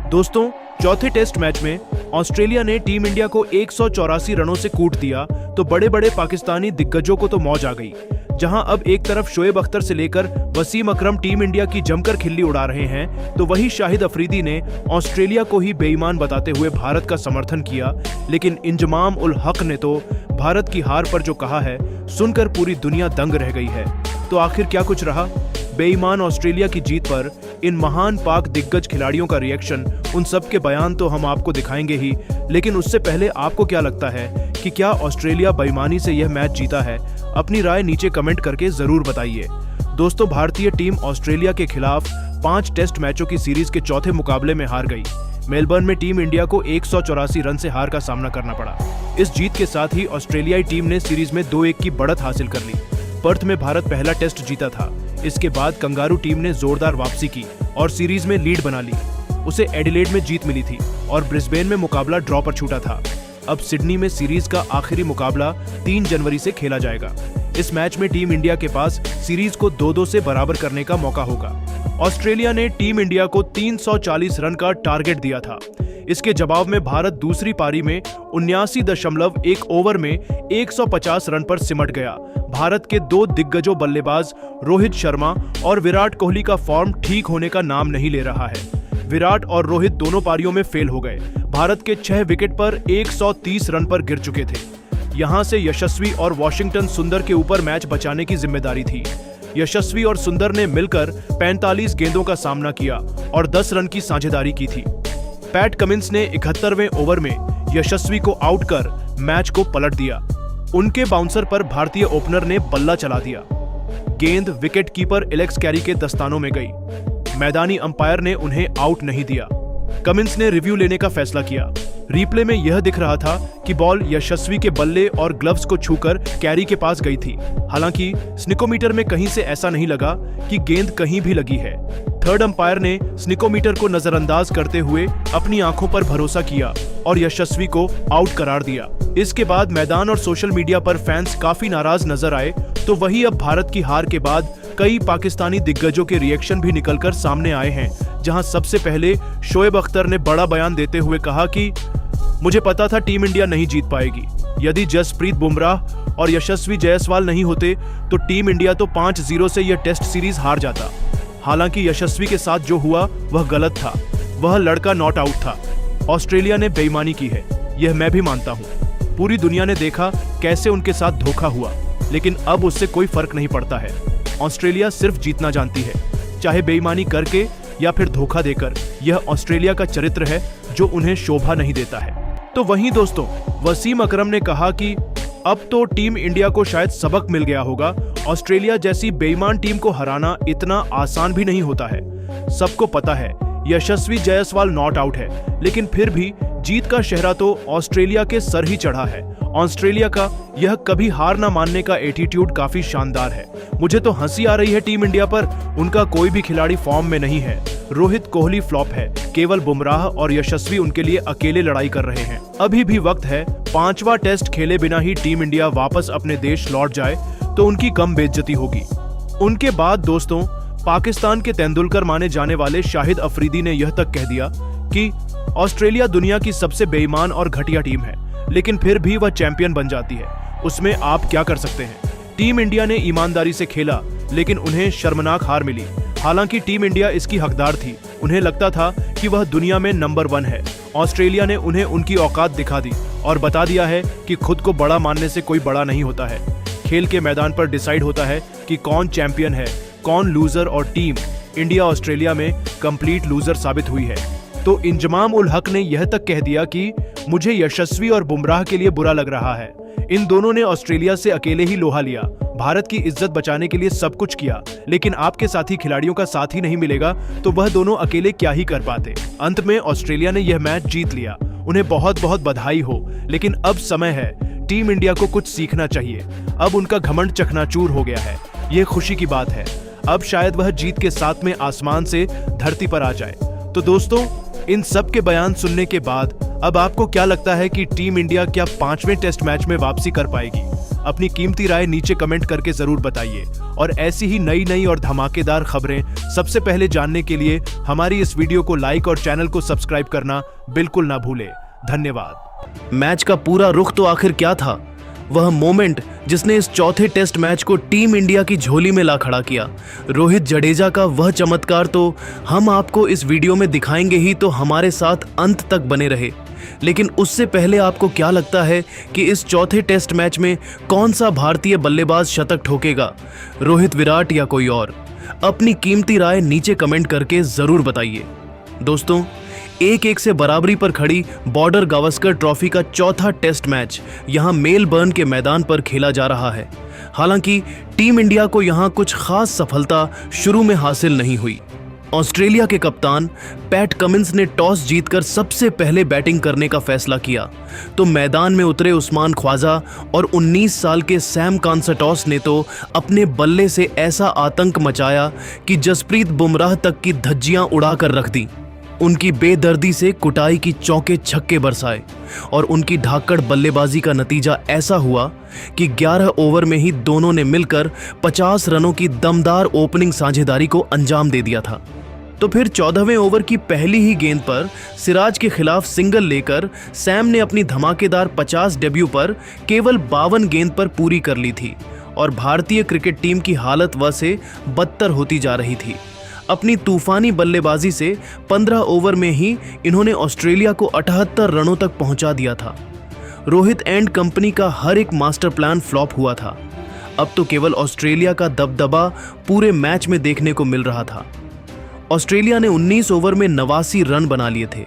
दोस्तों, चौथे test match में ऑस्ट्रेलिया ने टीम इंडिया को 184 रनों से कूट दिया तो बड़े बड़े पाकिस्तानी दिग्गजों को तो मौज आ गई। जहां अब एक तरफ शोएब अख्तर से लेकर वसीम अकरम टीम इंडिया की जमकर खिल्ली उड़ा रहे हैं, तो वही शाहिद अफरीदी ने ऑस्ट्रेलिया को ही बेईमान बताते हुए भारत का समर्थन किया। लेकिन इंजमाम उल हक ने तो भारत की हार पर जो कहा है, सुनकर पूरी दुनिया दंग रह गई है। तो आखिर क्या कुछ रहा? बेईमान ऑस्ट्रेलिया की जीत पर इन महान पाक दिग्गज खिलाड़ियों का रिएक्शन, उन सब के बयान तो हम आपको दिखाएंगे ही, लेकिन उससे पहले आपको क्या लगता है कि क्या ऑस्ट्रेलिया बेईमानी से यह मैच जीता है? अपनी राय नीचे कमेंट करके जरूर बताइए। दोस्तों, भारतीय टीम ऑस्ट्रेलिया के खिलाफ 5 टेस्ट मैचों की सीरीज के चौथे मुकाबले में हार गई। मेलबर्न में टीम इंडिया को 184 रन से हार का सामना करना पड़ा। इस जीत के साथ ही ऑस्ट्रेलियाई टीम ने सीरीज में 2-1 की बढ़त हासिल कर ली। पर्थ में भारत पहला टेस्ट जीता था। इसके बाद कंगारू टीम ने जोरदार वापसी की और सीरीज में लीड बना ली। उसे एडिलेड में जीत मिली थी और ब्रिस्बेन में मुकाबला ड्रॉ पर छूटा था। अब सिडनी में सीरीज का आखिरी मुकाबला 3 जनवरी से खेला जाएगा। इस मैच में टीम इंडिया के पास सीरीज को 2-2 से बराबर करने का मौका होगा। ऑस्ट्रेलिया ने टीम इंडिया को 340 रन का टारगेट दिया था। इसके जवाब में भारत दूसरी पारी में 79.1 ओवर में 150 रन पर सिमट गया। भारत के 2 दिग्गजों बल्लेबाज रोहित शर्मा और विराट कोहली का फॉर्म ठीक होने का नाम नहीं ले रहा है। विराट और रोहित दोनों पारियों में फेल हो गए। भारत के 6 विकेट पर 130 रन पर गिर चुके थे। यहां से यशस्वी और वॉशिंगटन सुंदर के ऊपर मैच बचाने की जिम्मेदारी थी। यशस्वी और सुंदर ने मिलकर 45 गेंदों का सामना किया और 10 रन की साझेदारी की थी। पैट कमिंस ने 71वें ओवर में यशस्वी को आउट कर मैच को पलट दिया। उनके बाउंसर पर भारतीय ओपनर ने बल्ला चला दिया। गेंद विकेट कीपर एलेक्स कैरी के दस्तानों में गई। मैदानी अंपायर ने उन्हें आउट नहीं दिया। कमिंस ने रिव्यू लेने का फैसला किया। रिप्ले में यह दिख रहा था कि बॉल यशस्वी के बल्ले और ग्लव्स को छूकर कैरी के पास गई थी। हालांकि स्निकोमीटर में कहीं से ऐसा नहीं लगा कि गेंद कहीं भी लगी है। थर्ड अंपायर ने स्निकोमीटर को नजरअंदाज करते हुए अपनी आंखों पर भरोसा किया और यशस्वी को आउट करार दिया। इसके बाद मैदान और सोशल मीडिया पर फैंस काफी नाराज नजर आए। तो वही अब भारत की हार के बाद कई पाकिस्तानी दिग्गजों के रिएक्शन भी निकलकर सामने आए हैं, जहां सबसे पहले शोएब अख्तर ने बड़ा बयान देते हुए कहा कि मुझे पता था टीम इंडिया नहीं जीत पाएगी। यदि जसप्रीत बुमराह और यशस्वी जायसवाल नहीं होते तो टीम इंडिया तो 5-0 से यह टेस्ट सीरीज हार जाता। हालांकि यशस्वी के साथ जो हुआ वह गलत था। वह लड़का नॉट आउट था। ऑस्ट्रेलिया ने बेईमानी की है, यह मैं भी मानता हूं। पूरी दुनिया ने देखा कैसे उनके साथ धोखा हुआ, लेकिन अब उससे कोई फर्क नहीं पड़ता है। ऑस्ट्रेलिया सिर्फ जीतना जानती है, चाहे बेईमानी करके या फिर धोखा देकर। यह ऑस्ट्रेलिया का चरित्र है जो उन्हें शोभा नहीं देता है। तो वहीं दोस्तों, वसीम अकरम ने कहा कि अब तो टीम इंडिया को शायद सबक मिल गया होगा। ऑस्ट्रेलिया जैसी बेईमान टीम को हराना इतना आसान भी नहीं होता है। सबको पता है यशस्वी जायसवाल नॉट आउट है, लेकिन फिर भी जीत का शहरा तो ऑस्ट्रेलिया के सर ही चढ़ा है। ऑस्ट्रेलिया का यह कभी हार ना मानने का एटीट्यूड काफी शानदार है। मुझे तो हंसी आ रही है टीम इंडिया पर। उनका कोई भी खिलाड़ी फॉर्म में नहीं है। रोहित कोहली फ्लॉप है। केवल बुमराह और यशस्वी उनके लिए अकेले लड़ाई कर रहे हैं। अभी भी वक्त है। 5वां टेस्ट खेले बिना ही टीम इंडिया वापस अपने देश लौट जाए तो उनकी कम बेइज्जती होगी। उनके बाद दोस्तों, पाकिस्तान के तेंदुलकर माने जाने वाले शाहिद अफरीदी ने यह तक कह दिया कि ऑस्ट्रेलिया दुनिया की सबसे बेईमान और घटिया टीम है, लेकिन फिर भी वह चैंपियन बन जाती है। उसमें आप क्या कर सकते हैं? टीम इंडिया ने ईमानदारी से खेला, लेकिन उन्हें शर्मनाक हार मिली। हालांकि टीम इंडिया इसकी हकदार थी। उन्हें लगता था कि वह दुनिया में नंबर 1 है। ऑस्ट्रेलिया ने उन्हें उनकी औकात दिखा दी और बता दिया है कि खुद को बड़ा मानने से कोई बड़ा नहीं होता है। खेल के मैदान पर डिसाइड होता है कि कौन चैंपियन है, कौन लूजर, और टीम इंडिया ऑस्ट्रेलिया में कंप्लीट लूजर साबित हुई है। तो इंजमाम उल हक ने यह तक कह दिया कि मुझे यशस्वी और बुमराह के लिए बुरा लग रहा है। इन दोनों ने ऑस्ट्रेलिया से अकेले ही लोहा लिया। भारत की इज्जत बचाने के लिए सब कुछ किया, लेकिन आपके साथी खिलाड़ियों का साथ ही नहीं मिलेगा तो वह दोनों अकेले क्या ही कर पाते। अंत में ऑस्ट्रेलिया ने यह मैच जीत लिया। उन्हें बहुत बहुत बधाई हो। लेकिन अब समय है, टीम इंडिया को कुछ सीखना चाहिए। अब उनका घमंड चकनाचूर हो गया है। यह खुशी की बात है। अब शायद वह जीत के साथ में आसमान से धरती पर आ जाए। तो दोस्तों, इन सब के बयान सुनने के बाद अब आपको क्या लगता है कि टीम इंडिया क्या 5वें टेस्ट मैच में वापसी कर पाएगी? अपनी कीमती राय नीचे कमेंट करके जरूर बताइए और ऐसी ही नई और धमाकेदार खबरें सबसे पहले जानने के लिए हमारी इस वीडियो को लाइक और चैनल को सब्सक्राइब करना बिल्कुल ना भूलें। धन्यवाद। मैच का पूरा रुख तो आखिर क्या था? वह मोमेंट जिसने इस चौथे टेस्ट मैच को टीम इंडिया की झोली में ला खड़ा किया। रोहित जडेजा का वह चमत्कार तो हम आपको इस वीडियो में दिखाएंगे ही, तो हमारे साथ अंत तक बने रहे। लेकिन उससे पहले आपको क्या लगता है कि इस चौथे टेस्ट मैच में कौन सा भारतीय बल्लेबाज शतक ठोकेगा, रोहित, विराट या कोई और? अपनी कीमती राय नीचे कमेंट करके जरूर बताइए। दोस्तों, 1-1 से बराबरी पर खड़ी बॉर्डर गावस्कर ट्रॉफी का चौथा टेस्ट मैच यहां मेलबर्न के मैदान पर खेला जा रहा है। हालांकि टीम इंडिया को यहां कुछ खास सफलता शुरू में हासिल नहीं हुई। ऑस्ट्रेलिया के कप्तान पैट कमिंस ने टॉस जीतकर सबसे पहले बैटिंग करने का फैसला किया, तो मैदान में उतरे उस्मान ख्वाजा और 19 साल के सैम कॉन्सर्टॉस ने तो अपने बल्ले से ऐसा आतंक मचाया कि जसप्रीत बुमराह तक की धज्जियां उड़ा कर रख दी। उनकी बेदर्दी से कुटाई की चौके छक्के बरसाए और उनकी धाकड़ बल्लेबाजी का नतीजा ऐसा हुआ कि 11 ओवर में ही दोनों ने मिलकर 50 रनों की दमदार ओपनिंग साझेदारी को अंजाम दे दिया था। तो फिर 14वें ओवर की पहली ही गेंद पर सिराज के खिलाफ सिंगल लेकर सैम ने अपनी धमाकेदार 50 डेब्यू पर केवल 52 गेंद पर पूरी कर ली थी और भारतीय क्रिकेट टीम की हालत वह से बदतर होती जा रही थी। अपनी तूफानी बल्लेबाजी से 15 ओवर में ही इन्होंने ऑस्ट्रेलिया को 78 रनों तक पहुंचा दिया था। रोहित एंड कंपनी का हर एक मास्टर प्लान फ्लॉप हुआ था। अब तो केवल ऑस्ट्रेलिया का दबदबा पूरे मैच में देखने को मिल रहा था। ऑस्ट्रेलिया ने 19 ओवर में 89 रन बना लिए थे।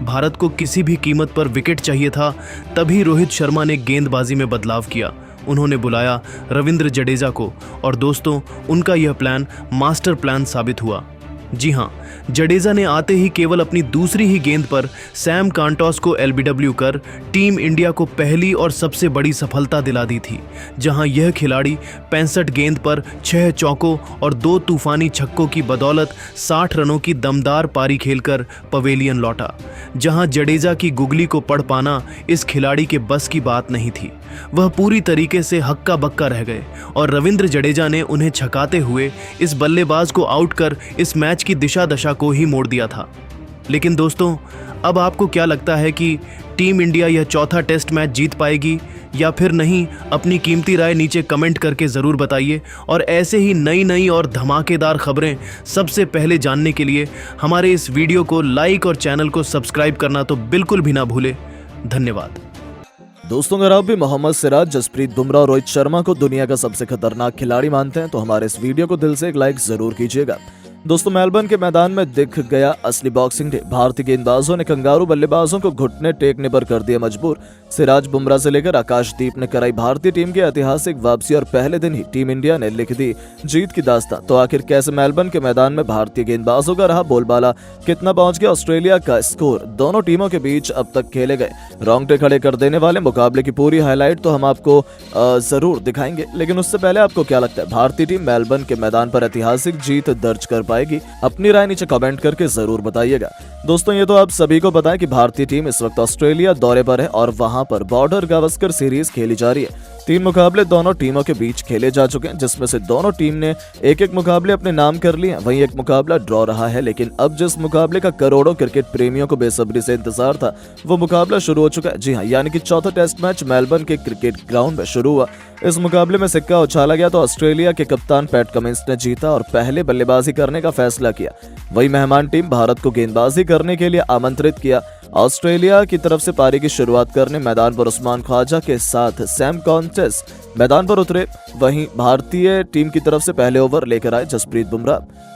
भारत को किसी भी कीमत पर विकेट चाहिए था, तभी रोहित शर्मा ने गेंदबाजी में बदलाव किया। उन्होंने बुलाया रविंद्र जडेजा को और दोस्तों, उनका यह प्लान मास्टर प्लान साबित हुआ। जी हां, जडेजा ने आते ही केवल अपनी दूसरी ही गेंद पर सैम कॉन्टॉस को एलबीडब्ल्यू कर टीम इंडिया को पहली और सबसे बड़ी सफलता दिला दी थी, जहां यह खिलाड़ी 65 गेंद पर 6 चौकों और 2 तूफानी छक्कों की बदौलत 60 रनों की दमदार पारी खेलकर पवेलियन लौटा, जहां जडेजा की गुगली को पढ़ पाना इस खिलाड़ी के बस की बात नहीं थी। वह पूरी तरीके से हक्का बक्का रह गए और रविंद्र जडेजा ने उन्हें छकाते हुए इस बल्लेबाज को आउट कर इस मैच की दिशा दशा को ही मोड़ दिया था। लेकिन दोस्तों, अब आपको क्या लगता है कि टीम इंडिया यह चौथा टेस्ट मैच जीत पाएगी या फिर नहीं? अपनी कीमती राय नीचे कमेंट करके ज़रूर बताइए और ऐसे ही नई और धमाकेदार खबरें सबसे पहले जानने के लिए हमारे इस वीडियो को लाइक और चैनल को सब्सक्राइब करना तो बिल्कुल भी ना भूलें। धन्यवाद। दोस्तों, अगर आप भी मोहम्मद सिराज, जसप्रीत बुमराह और रोहित शर्मा को दुनिया का सबसे खतरनाक खिलाड़ी मानते हैं तो हमारे इस वीडियो को दिल से एक लाइक जरूर कीजिएगा। दोस्तों, मेलबर्न के मैदान में दिख गया असली बॉक्सिंग डे। भारतीय गेंदबाजों ने कंगारू बल्लेबाजों को घुटने टेकने पर कर दिया मजबूर। सिराज, बुमराह से लेकर आकाशदीप ने कराई भारतीय टीम की ऐतिहासिक वापसी और पहले दिन ही टीम इंडिया ने लिख दी जीत की दास्तां। तो आखिर कैसे मेलबर्न के मैदान में भारतीय गेंदबाजों का रहा बोलबाला, कितना पहुंच गया ऑस्ट्रेलिया का स्कोर, दोनों टीमों के बीच अब तक खेले गए रोंगटे खड़े कर देने वाले मुकाबले की पूरी हाईलाइट तो हम आपको जरूर दिखाएंगे। लेकिन उससे पहले आपको क्या लगता है, भारतीय टीम मेलबर्न के मैदान पर ऐतिहासिक जीत दर्ज कर पाएगी? अपनी राय नीचे कमेंट करके जरूर बताइएगा। दोस्तों, ये तो आप सभी को पता है कि भारतीय टीम इस वक्त ऑस्ट्रेलिया दौरे पर है और वहां पर बॉर्डर गावस्कर सीरीज खेली जा रही है। 3 मुकाबले दोनों टीमों के बीच खेले जा चुके हैं, जिसमें से दोनों टीम ने एक मुकाबले अपने नाम कर लिए हैं। वहीं एक मुकाबला ड्रॉ रहा है। लेकिन अब जिस मुकाबले का करोड़ों क्रिकेट प्रेमियों को बेसब्री से इंतजार था, वो मुकाबला शुरू हो चुका है। जी हां, यानी कि चौथा टेस्ट मैच मेलबर्न के क्रिकेट ग्राउंड में शुरू हुआ। इस मुकाबले में सिक्का उछाला गया तो ऑस्ट्रेलिया के कप्तान पैट कमिंस ने जीता और पहले बल्लेबाजी करने का फैसला किया। वही मेहमान टीम भारत को गेंदबाजी करने के लिए आमंत्रित किया। ऑस्ट्रेलिया की तरफ से पारी की शुरुआत करने मैदान पर उस्मान ख्वाजा के साथ सैम कॉन्टेस मैदान पर उतरे। वहीं भारतीय टीम की तरफ से पहले ओवर लेकर आए जसप्रीत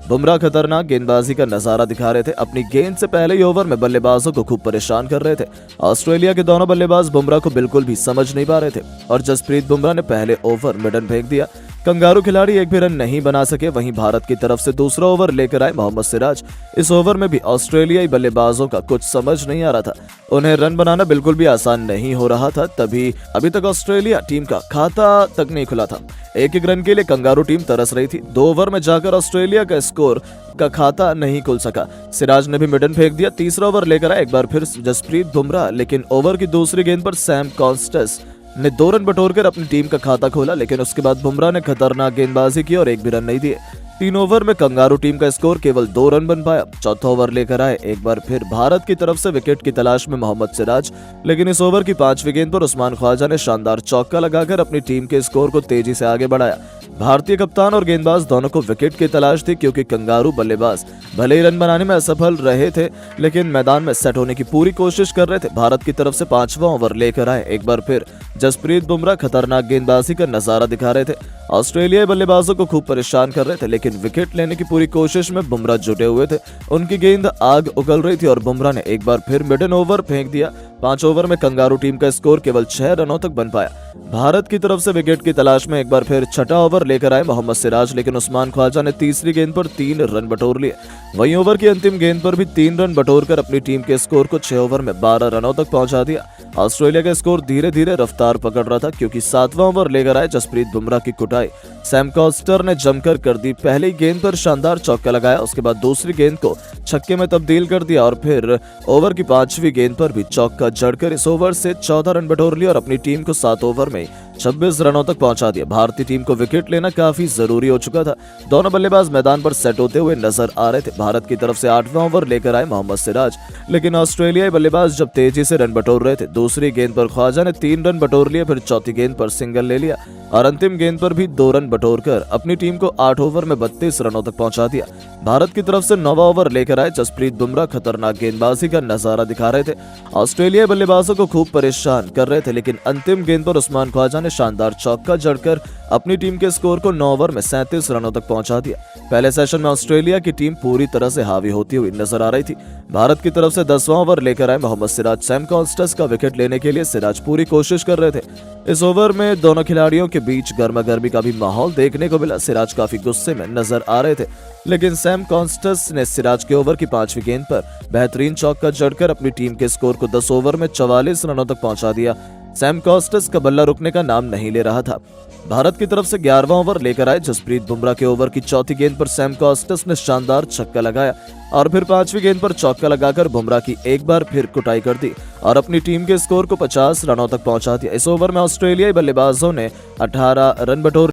बुमराह खतरनाक गेंदबाजी का नजारा दिखा रहे थे। अपनी गेंद से पहले ही ओवर में बल्लेबाजों को खूब परेशान कर रहे थे। ऑस्ट्रेलिया के दोनों बल्लेबाज बुमराह को बिल्कुल भी समझ नहीं पा रहे थे और जसप्रीत बुमराह ने पहले ओवर मिडन फेंक दिया। कंगारू खिलाड़ी एक भी रन नहीं बना सके। वहीं भारत की तरफ से दूसरा ओवर लेकर आए मोहम्मद सिराज। इस ओवर में भी ऑस्ट्रेलियाई बल्लेबाजों का कुछ समझ नहीं आ रहा था। उन्हें रन बनाना बिल्कुल भी आसान नहीं हो रहा था। तभी अभी तक ऑस्ट्रेलिया टीम का खाता तक नहीं खुला था। एक रन के लिए कंगारू टीम तरस रही थी। 2 ओवर में जाकर ऑस्ट्रेलिया का स्कोर का खाता नहीं खुल सका। सिराज ने भी मिडन फेंक दिया। तीसरा ओवर लेकर आए एक बार फिर जसप्रीत बुमराह, लेकिन ओवर की दूसरी गेंद पर सैम कॉन्स्टेस ने 2 रन बटोरकर अपनी टीम का खाता खोला, लेकिन उसके बाद बुमराह ने खतरनाक गेंदबाजी की और एक भी रन नहीं दिए। 3 ओवर में कंगारू टीम का स्कोर केवल 2 रन बन पाया। चौथा ओवर लेकर आए एक बार फिर भारत की तरफ से विकेट की तलाश में मोहम्मद सिराज, लेकिन इस ओवर की 5वीं गेंद पर उस्मान ख्वाजा ने शानदार चौका लगाकर अपनी टीम के स्कोर को तेजी से आगे बढ़ाया। भारतीय कप्तान और गेंदबाज दोनों को विकेट की तलाश थी, क्योंकि कंगारू बल्लेबाज भले ही रन बनाने में असफल रहे थे, लेकिन मैदान में सेट होने की पूरी कोशिश कर रहे थे। भारत की तरफ से 5वां ओवर लेकर आए एक बार फिर जसप्रीत बुमराह खतरनाक गेंदबाजी का नजारा दिखा रहे थे। ऑस्ट्रेलियाई बल्लेबाजों को खूब परेशान कर रहे थे, लेकिन विकेट लेने की पूरी कोशिश में बुमराह जुटे हुए थे। उनकी गेंद आग उगल रही थी और बुमराह ने एक बार फिर मिडन ओवर फेंक दिया। 5 ओवर में कंगारू टीम का स्कोर केवल 6 रनों तक बन पाया। भारत की तरफ से विकेट की तलाश में एक बार फिर छठा ओवर लेकर आए मोहम्मद सिराज, लेकिन उस्मान ख्वाजा ने तीसरी गेंद पर 3 रन बटोर लिए। वहीं ओवर की अंतिम गेंद पर भी 3 रन बटोरकर अपनी टीम के स्कोर को 6 ओवर में 12 रनों तक पहुंचा दिया। ऑस्ट्रेलिया का स्कोर धीरे धीरे रफ्तार पकड़ रहा था, क्योंकि 7वां ओवर लेकर आए जसप्रीत बुमराह की कुटाई सैम कॉस्टर ने जमकर कर दी। पहली गेंद पर शानदार चौका लगाया, उसके बाद दूसरी गेंद को छक्के में तब्दील कर दिया और फिर ओवर की 5वीं गेंद पर भी चौका जड़कर इस ओवर से 14 रन बटोर लिए और अपनी टीम को 7 ओवर में 26 रनों तक पहुंचा दिया। भारतीय टीम को विकेट लेना काफी जरूरी हो चुका था। दोनों बल्लेबाज मैदान पर सेट होते हुए नजर आ रहे थे। भारत की तरफ से 8वां ओवर लेकर आए मोहम्मद सिराज, लेकिन ऑस्ट्रेलियाई बल्लेबाज जब तेजी से रन बटोर रहे थे। दूसरी गेंद पर ख्वाजा ने 3 रन बटोर लिए, फिर चौथी गेंद पर सिंगल ले लिया और अंतिम गेंद पर भी 2 रन बटोरकर अपनी टीम को 8 ओवर में 32 रनों तक पहुंचा दिया। भारत की तरफ से 9वां ओवर लेकर आए जसप्रीत बुमराह खतरनाक गेंदबाजी का नजारा दिखा रहे थे। ऑस्ट्रेलियाई बल्लेबाजों को खूब परेशान कर रहे थे, लेकिन अंतिम गेंद पर उस्मान ख्वाजा ने शानदार चौका जड़कर अपनी टीम के स्कोर को 9 ओवर में 37 रनों तक पहुंचा दिया। पहले सेशन में ऑस्ट्रेलिया की टीम पूरी तरह से हावी होती हुई नजर आ रही थी। भारत की तरफ से 10वां ओवर लेकर आए मोहम्मद सिराज। सैम कॉन्स्टस का विकेट लेने के लिए सिराज पूरी कोशिश कर रहे थे। इस ओवर में दोनों खिलाड़ियों के बीच गर्मागर्मी का भी माहौल देखने को मिला। सिराज काफी गुस्से में नजर आ रहे थे, लेकिन सैम कॉन्स्टस ने सिराज के ओवर की 5वीं गेंद पर बेहतरीन चौका जड़कर अपनी टीम के स्कोर को 10 ओवर में 44 रनों तक पहुंचा दिया। सैम कॉस्टस का बल्ला रुकने का नाम नहीं ले रहा था। भारत की तरफ से 11वां ओवर लेकर आए जसप्रीत बुमराह के ओवर की चौथी गेंद पर सैम कॉस्टस ने शानदार छक्का लगाया और फिर 5वीं गेंद पर चौका लगाकर बुमराह की एक बार फिर कुटाई कर दी और अपनी टीम के स्कोर को 50 रनों तक पहुंचा दिया। इस ओवर में ऑस्ट्रेलियाई बल्लेबाजों ने 18 रन बटोर